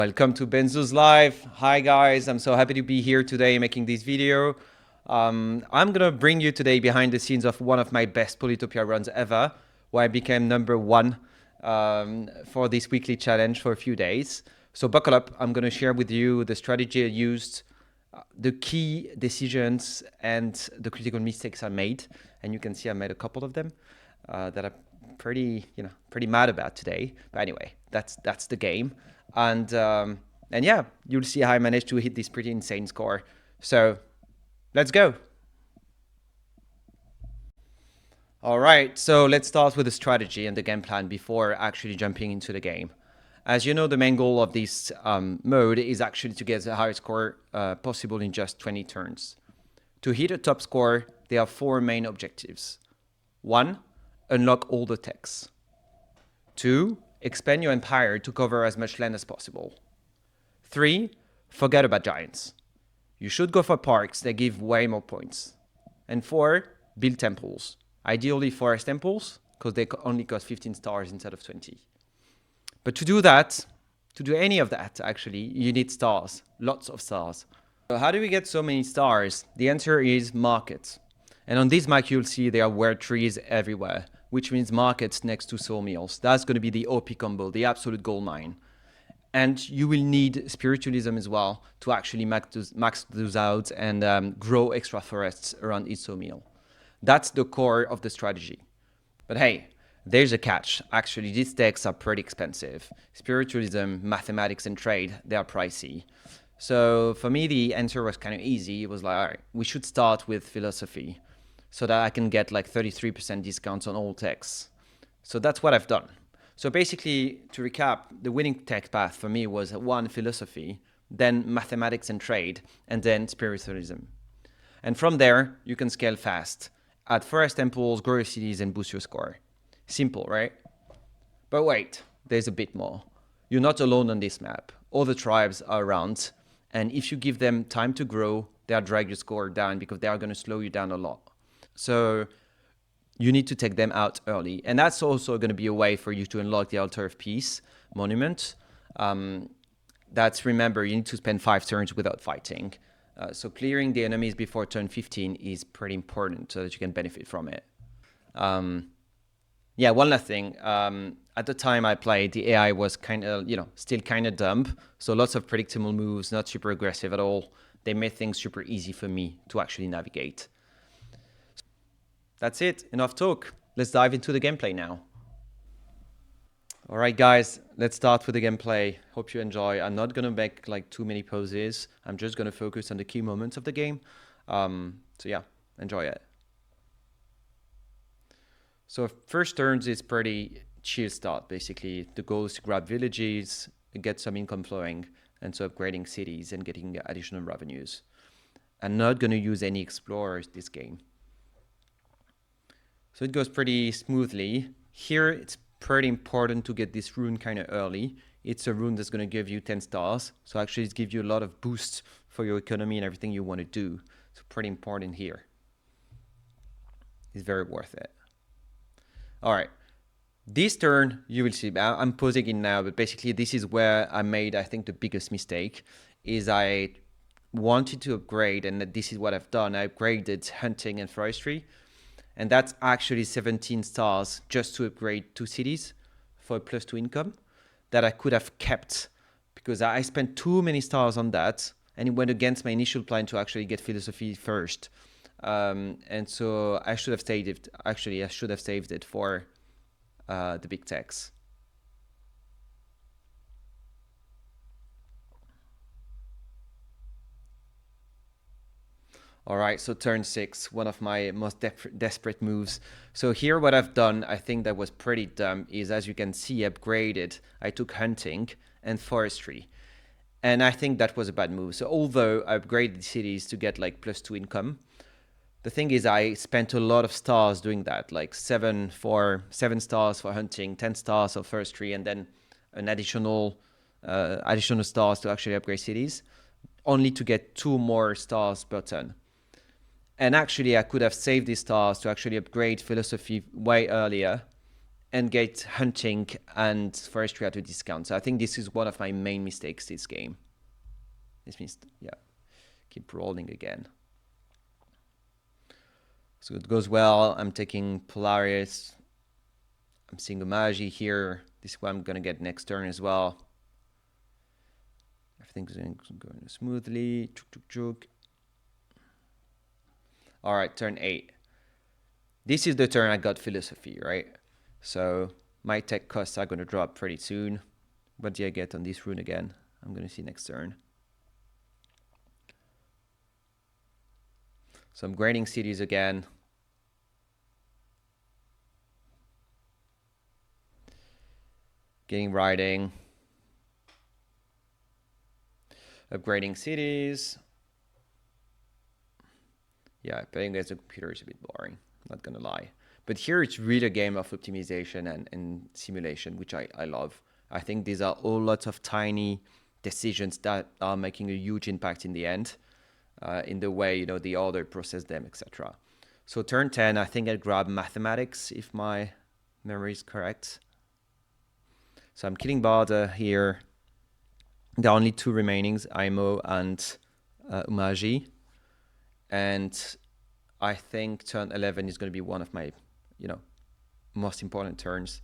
Welcome to Benzouz Live. Hi guys, I'm so happy to be here today making this video. I'm gonna bring you today behind the scenes of one of my best Polytopia runs ever, where I became number one for this weekly challenge for a few days. So buckle up, I'm gonna share with you the strategy I used, the key decisions and the critical mistakes I made. And you can see I made a couple of them that I'm pretty mad about today. But anyway, that's the game. And yeah, you'll see how I managed to hit this pretty insane score. So let's go. All right, so let's start with the strategy and the game plan before actually jumping into the game. As you know, the main goal of this mode is actually to get the highest score possible in just 20 turns. To hit a top score, there are 4 main objectives. 1. Unlock all the techs. 2. Expand your empire to cover as much land as possible. 3. Forget about giants. You should go for parks that give way more points. And 4. Build temples. Ideally forest temples, because they only cost 15 stars instead of 20. But to do that, to do any of that actually, you need stars, lots of stars. So how do we get so many stars? The answer is markets. And on this map you'll see there are weird trees everywhere, which means markets next to sawmills. That's going to be the OP combo, the absolute gold mine. And you will need spiritualism as well to actually max those out and grow extra forests around each sawmill. That's the core of the strategy. But hey, there's a catch. Actually, these techs are pretty expensive. Spiritualism, mathematics, and trade, they are pricey. So for me, the answer was kind of easy. It was like, all right, we should start with philosophy so that I can get like 33% discounts on all techs. So that's what I've done. So basically, to recap, the winning tech path for me was 1, philosophy, then mathematics and trade, and then spiritualism. And from there, you can scale fast. Add forest temples, grow your cities, and boost your score. Simple, right? But wait, there's a bit more. You're not alone on this map. All the tribes are around, and if you give them time to grow, they'll drag your score down because they are going to slow you down a lot. So you need to take them out early. And that's also going to be a way for you to unlock the Altar of Peace monument. That's, remember, you need to spend 5 turns without fighting. So clearing the enemies before turn 15 is pretty important so that you can benefit from it. Yeah, one last thing. At the time I played, the AI was kind of, still kind of dumb. So lots of predictable moves, not super aggressive at all. They made things super easy for me to actually navigate. That's it. Enough talk. Let's dive into the gameplay now. All right, guys, let's start with the gameplay. Hope you enjoy. I'm not going to make like too many poses. I'm just going to focus on the key moments of the game. So yeah, enjoy it. So first turns is pretty chill start, basically. The goal is to grab villages, get some income flowing, and so upgrading cities and getting additional revenues. I'm not going to use any explorers this game. So it goes pretty smoothly. Here, it's pretty important to get this rune kind of early. It's a rune that's going to give you 10 stars. So actually it gives you a lot of boost for your economy and everything you want to do. So pretty important here. It's very worth it. All right. This turn, you will see, I'm pausing it now, but basically this is where I made, I think, the biggest mistake is I wanted to upgrade, and this is what I've done. I upgraded hunting and forestry. And that's actually 17 stars just to upgrade 2 cities for a +2 income that I could have kept because I spent too many stars on that and it went against my initial plan to actually get philosophy first. And so I should have saved it. Actually, I should have saved it for the big techs. All right, so turn 6, one of my most desperate moves. So here what I've done, I think that was pretty dumb, is as you can see, upgraded. I took hunting and forestry. And I think that was a bad move. So although I upgraded cities to get like +2 income, the thing is I spent a lot of stars doing that, like 7 stars for hunting, 10 stars for forestry, and then an additional stars to actually upgrade cities, only to get 2 more stars per turn. And actually, I could have saved these stars to actually upgrade philosophy way earlier and get hunting and forestry at a discount. So I think this is one of my main mistakes this game. This means, yeah, keep rolling again. So it goes well. I'm taking Polaris. I'm seeing a Magi here. This is what I'm going to get next turn as well. Everything's going smoothly. Chuk, chuk, chuk. All right, turn 8. This is the turn I got philosophy, right? So my tech costs are going to drop pretty soon. What do I get on this rune again? I'm going to see next turn. So I'm grading cities again. Getting riding. Upgrading cities. Yeah, playing as a computer is a bit boring, not gonna lie. But here it's really a game of optimization and simulation, which I love. I think these are all lots of tiny decisions that are making a huge impact in the end, in the way the order process them, etc. So turn 10, I think I grab mathematics if my memory is correct. So I'm killing Barda here. There are only 2 remainings, Aimo and Umaji. And I think turn 11 is going to be one of my, most important turns.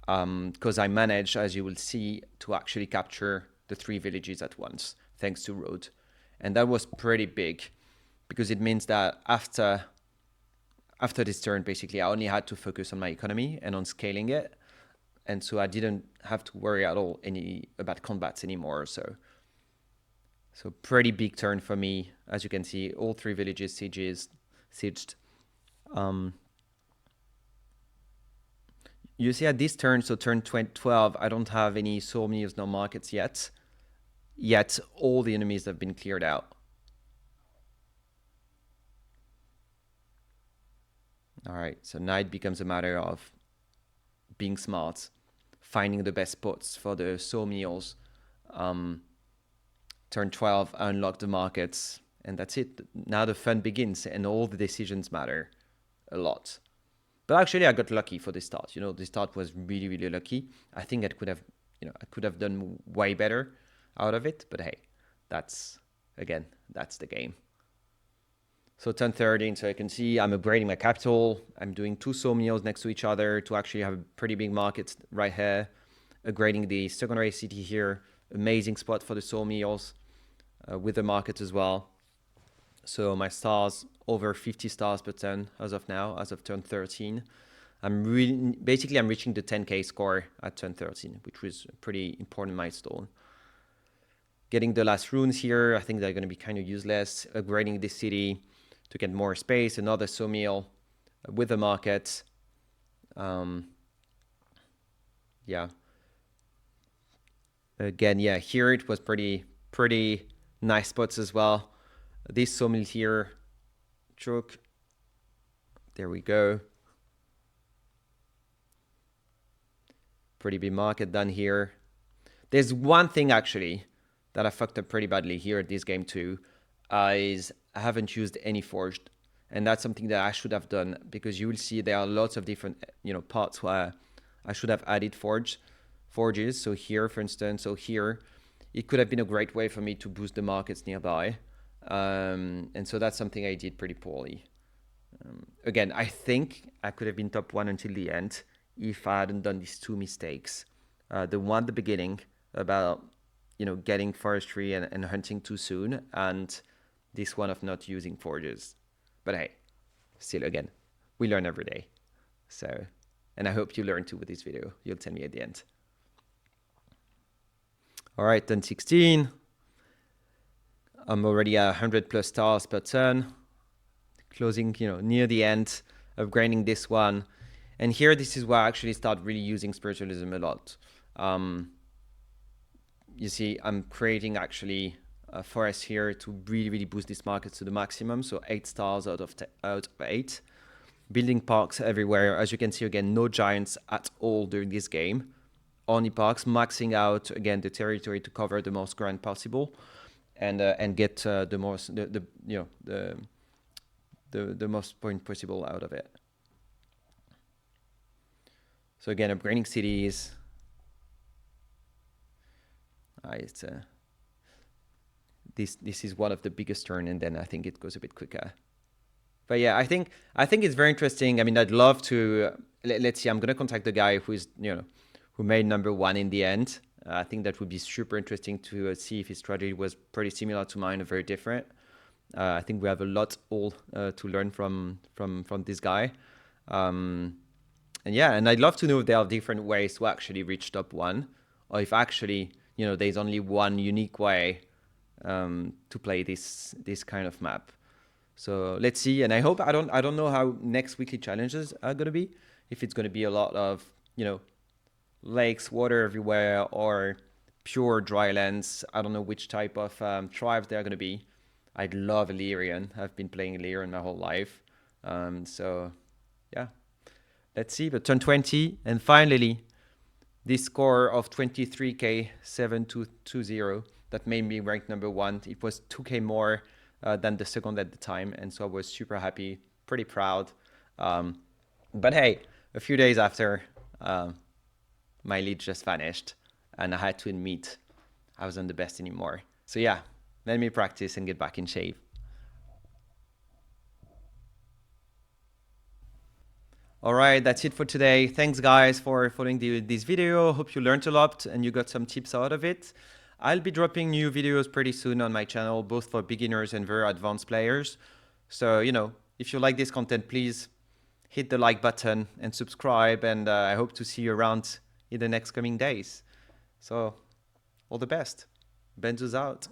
Because I managed, as you will see, to actually capture the 3 villages at once, thanks to road. And that was pretty big, because it means that after this turn, basically, I only had to focus on my economy and on scaling it. And so I didn't have to worry at all about combats anymore. So pretty big turn for me. As you can see, all 3 villages sieged. You see at this turn, so turn 12, I don't have any sawmills, no markets yet. Yet all the enemies have been cleared out. All right, so now it becomes a matter of being smart, finding the best spots for the sawmills. Turn 12, unlock the markets, and that's it. Now the fun begins, and all the decisions matter a lot. But actually, I got lucky for the start. The start was really, really lucky. I think I could have done way better out of it. But hey, that's the game. So turn 13, so you can see I'm upgrading my capital. I'm doing 2 sawmills next to each other to actually have a pretty big market right here. Upgrading the secondary city here. Amazing spot for the sawmills with the market as well. So my stars, over 50 stars per turn as of now, as of turn 13. I'm reaching the 10k score at turn 13, which was a pretty important milestone. Getting the last runes here, I think they're going to be kind of useless. Upgrading this city to get more space, another sawmill with the market. Yeah. Again, yeah, here it was pretty nice spots as well. This sawmill here, choke. There we go. Pretty big market done here. There's one thing actually that I fucked up pretty badly here at this game too, is I haven't used any forged. And that's something that I should have done, because you will see there are lots of different parts where I should have added forges. So here, for instance, here, it could have been a great way for me to boost the markets nearby. And so that's something I did pretty poorly. Again, I think I could have been top 1 until the end if I hadn't done these 2 mistakes. The one at the beginning about getting forestry and hunting too soon, and this one of not using forges. But hey, still, again, we learn every day. So, and I hope you learn too with this video. You'll tell me at the end. All right, turn 16. I'm already at 100 plus stars per turn. Closing, near the end, upgrading this one. And here, this is where I actually start really using spiritualism a lot. You see, I'm creating actually a forest here to really, really boost this market to the maximum. So 8 stars out of 8. Building parks everywhere. As you can see, again, no giants at all during this game. Only parks, maxing out, again, the territory to cover the most ground possible. And get the most the most point possible out of it. So again, upgrading cities. It's this is one of the biggest turn, and then I think it goes a bit quicker. But yeah, I think it's very interesting. I mean, I'd love to. Let's see. I'm gonna contact the guy who's who made number one in the end. I think that would be super interesting to see if his strategy was pretty similar to mine or very different. I think we have a lot all to learn from this guy. Um, and yeah, and I'd love to know if there are different ways to actually reach top one, or if actually there's only one unique way to play this kind of map. So let's see, and I don't know how next weekly challenges are gonna be. If it's gonna be a lot of lakes, water everywhere, or pure dry lands. I don't know which type of tribes they're gonna be. I'd love Illyrian. I've been playing Illyrian my whole life. So yeah, let's see. But turn 20, and finally this score of 23k 7220 that made me rank number one. It was 2k more than the second at the time, and so I was super happy, pretty proud. But hey, a few days after, my lead just vanished, and I had to admit I wasn't the best anymore. So yeah, let me practice and get back in shape. All right, that's it for today. Thanks, guys, for following this video. Hope you learned a lot and you got some tips out of it. I'll be dropping new videos pretty soon on my channel, both for beginners and very advanced players. So, if you like this content, please hit the like button and subscribe. And I hope to see you around in the next coming days. So, all the best. Benzouz out.